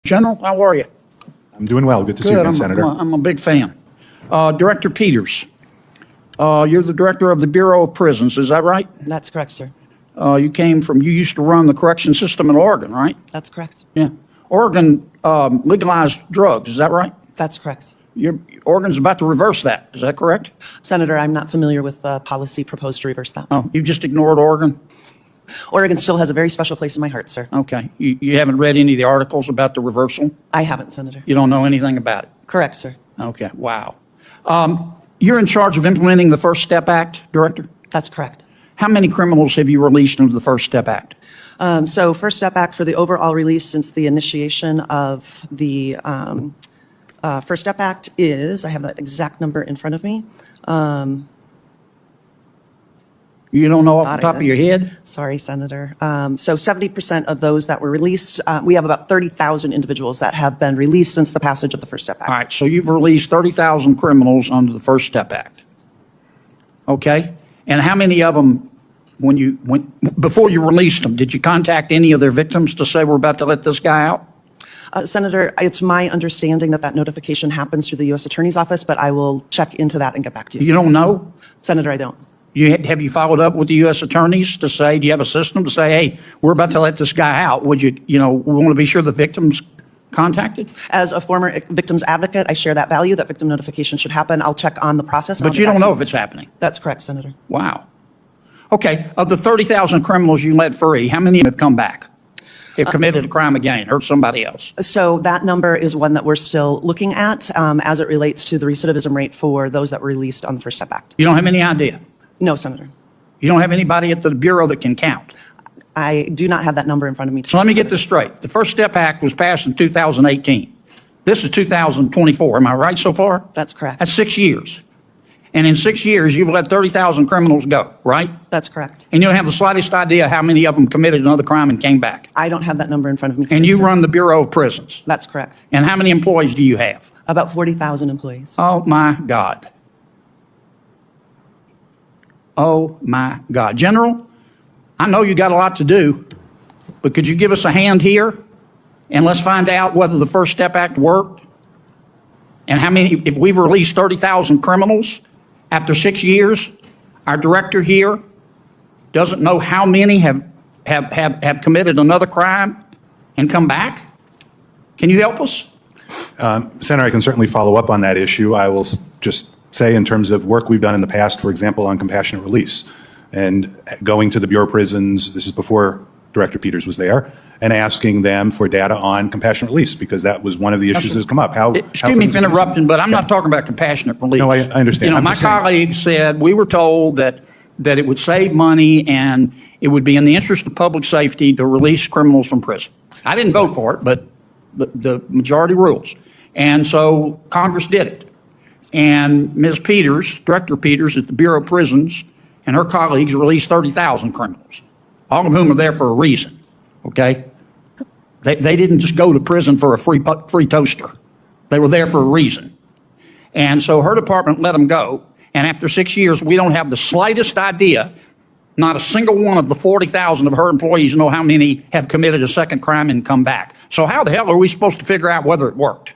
General, how are you? I'm doing well. Good to see you again, Senator. I'm a big fan. Director Peters, you're the director of the Bureau of Prisons, is that right? That's correct, sir. You used to run the correction system in Oregon, right? That's correct. Yeah. Oregon legalized drugs, is that right? That's correct. Oregon's about to reverse that, is that correct? Senator, I'm not familiar with the policy proposed to reverse that. Oh, you just ignored Oregon? Oregon still has a very special place in my heart, sir. Okay. You haven't read any of the articles about the reversal? I haven't, Senator. You don't know anything about it? Correct, sir. Okay, wow. You're in charge of implementing the First Step Act, Director? That's correct. How many criminals have you released under the First Step Act? So First Step Act for the overall release since the initiation of the First Step Act is, I have that exact number in front of me. You don't know off the top of your head? Sorry, Senator. So 70% of those that were released, we have about 30,000 individuals that have been released since the passage of the First Step Act. All right, so you've released 30,000 criminals under the First Step Act. Okay? And how many of them, before you released them, did you contact any of their victims to say we're about to let this guy out? Senator, it's my understanding that that notification happens through the U.S. Attorney's Office, but I will check into that and get back to you. You don't know? Senator, I don't. Have you followed up with the U.S. attorneys to say, do you have a system to say, hey, we're about to let this guy out? We want to be sure the victim's contacted? As a former victim's advocate, I share that value, that victim notification should happen. I'll check on the process. But you don't know if it's happening? That's correct, Senator. Wow. Okay, of the 30,000 criminals you let free, how many have come back? Have committed a crime again, hurt somebody else? So that number is one that we're still looking at as it relates to the recidivism rate for those that were released on the First Step Act. You don't have any idea? No, Senator. You don't have anybody at the Bureau that can count? I do not have that number in front of me. So let me get this straight. The First Step Act was passed in 2018. This is 2024. Am I right so far? That's correct. That's 6 years. And in 6 years, you've let 30,000 criminals go, right? That's correct. And you don't have the slightest idea how many of them committed another crime and came back. I don't have that number in front of me today, And you sir. run the Bureau of Prisons. That's correct. And how many employees do you have? About 40,000 employees. Oh, my God. Oh, my God. General, I know you got a lot to do, but could you give us a hand here? And let's find out whether the First Step Act worked. And how many, if we've released 30,000 criminals after 6 years, our director here doesn't know how many have committed another crime and come back? Can you help us? Senator, I can certainly follow up on that issue. I will just say in terms of work we've done in the past, for example, on compassionate release and going to the Bureau of Prisons, this is before Director Peters was there, and asking them for data on compassionate release because that was one of the issues that's come up. Excuse me for interrupting, but I'm not talking about compassionate release. No, I understand. My colleagues said we were told that it would save money and it would be in the interest of public safety to release criminals from prison. I didn't vote for it, but the majority rules. And so Congress did it. And Ms. Peters, Director Peters at the Bureau of Prisons, and her colleagues released 30,000 criminals, all of whom are there for a reason, okay? They didn't just go to prison for a free toaster. They were there for a reason. And so her department let them go, and after 6 years, we don't have the slightest idea, not a single one of the 40,000 of her employees know how many have committed a second crime and come back. So how the hell are we supposed to figure out whether it worked?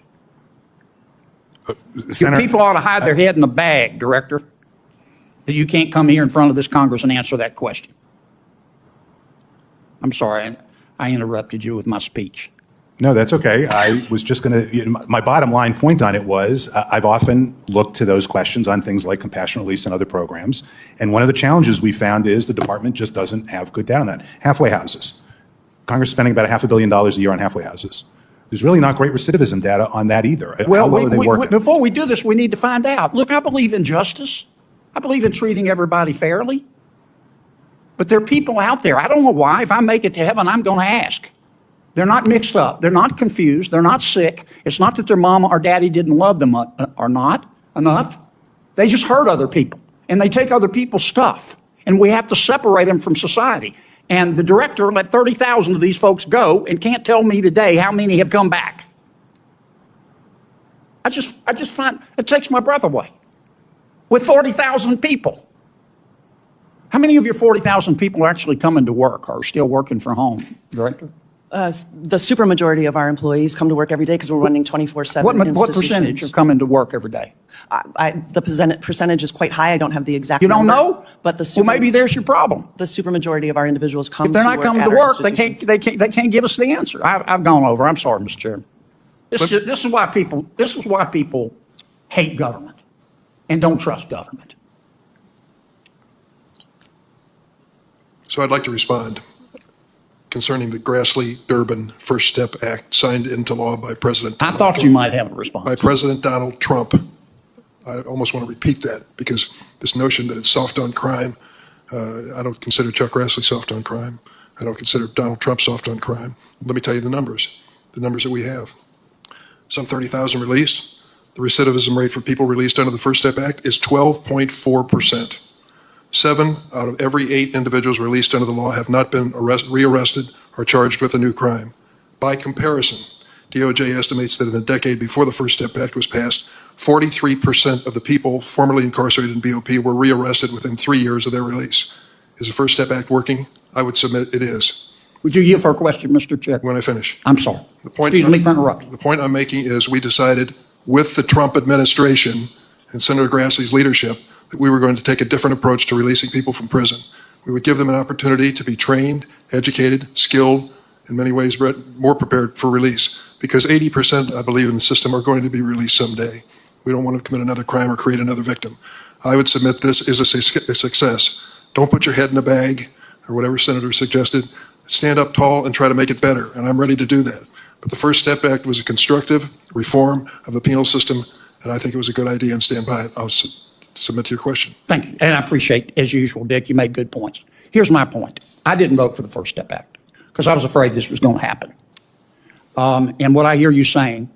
Senator, People ought to hide their head in a bag, Director, that you can't come here in front of this Congress and answer that question. I'm sorry, I interrupted you with my speech. No, that's okay. I was just going to, my bottom line point on it was I've often looked to those questions on things like compassionate release and other programs. And one of the challenges we found is the department just doesn't have good data on that. Halfway houses. Congress is spending about $500 million a year on halfway houses. There's really not great recidivism data on that either. Well, How well are they working? before we do this, we need to find out. Look, I believe in justice. I believe in treating everybody fairly. But there are people out there, I don't know why, if I make it to heaven, I'm going to ask. They're not mixed up. They're not confused. They're not sick. It's not that their mama or daddy didn't love them or not enough. They just hurt other people. And they take other people's stuff. And we have to separate them from society. And the director let 30,000 of these folks go and can't tell me today how many have come back. I just find it takes my breath away. With 40,000 people. How many of your 40,000 people are actually coming to work or are still working from home, Director? The supermajority of our employees come to work every day because we're running 24/7 What institutions. percentage are coming to work every day? The percentage is quite high. I don't have the exact You don't number, know? But Well, maybe there's your problem. the supermajority of our individuals come If they're to not work coming at to our work, they institutions. can't give us the answer. I've gone over. I'm sorry, Mr. Chairman. This is why people hate government and don't trust government. So I'd like to respond concerning the Grassley-Durbin First Step Act signed into law by President I Donald thought you Trump. might have a By response. President Donald Trump. I almost want to repeat that because this notion that it's soft on crime, I don't consider Chuck Grassley soft on crime. I don't consider Donald Trump soft on crime. Let me tell you the numbers that we have. Some 30,000 released. The recidivism rate for people released under the First Step Act is 12.4%. 7 out of every 8 individuals released under the law have not been rearrested or charged with a new crime. By comparison, DOJ estimates that in the decade before the First Step Act was passed, 43% of the people formerly incarcerated in BOP were rearrested within 3 years of their release. Is the First Step Act working? I would submit it is. Would you yield for a question, Mr. Chair? When I finish. I'm sorry. Excuse me for interrupting. The point I'm making is we decided with the Trump administration and Senator Grassley's leadership that we were going to take a different approach to releasing people from prison. We would give them an opportunity to be trained, educated, skilled, in many ways more prepared for release. Because 80%, I believe, in the system are going to be released someday. We don't want to commit another crime or create another victim. I would submit this is a success. Don't put your head in a bag, or whatever Senator suggested. Stand up tall and try to make it better, and I'm ready to do that. But the First Step Act was a constructive reform of the penal system, and I think it was a good idea and stand by it. I'll submit to your question. Thank you. And I appreciate, as usual, Dick, you made good points. Here's my point. I didn't vote for the First Step Act because I was afraid this was going to happen. And what I hear you saying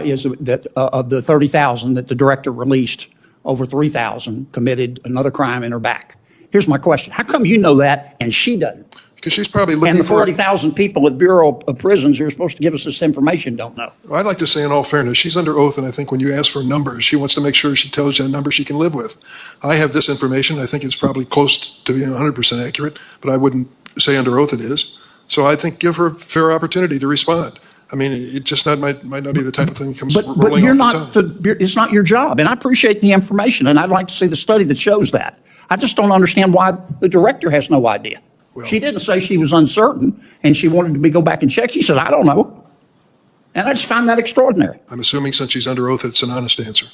is that of the 30,000 that the director released, over 3,000 committed another crime in her back. Here's my question. How come you know that and she doesn't? Because she's probably looking And the for... 40,000 people at Bureau of Prisons who are supposed to give us this information don't know. I'd like to say in all fairness, she's under oath, and I think when you ask for numbers, she wants to make sure she tells you a number she can live with. I have this information. I think it's probably close to being 100% accurate, but I wouldn't say under oath it is. So I think give her a fair opportunity to respond. I mean, it just might not be the type of thing that comes But rolling you're off the tongue. it's not your job. And I appreciate the information, and I'd like to see the study that shows that. I just don't understand why the director has no idea. Well- She didn't say she was uncertain and she wanted to go back and check. She said, I don't know. And I just find that extraordinary. I'm assuming since she's under oath, it's an honest answer.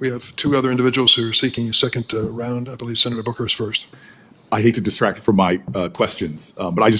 We have 2 other individuals who are seeking a second round. I believe Senator Booker is first. I hate to distract from my questions, but I just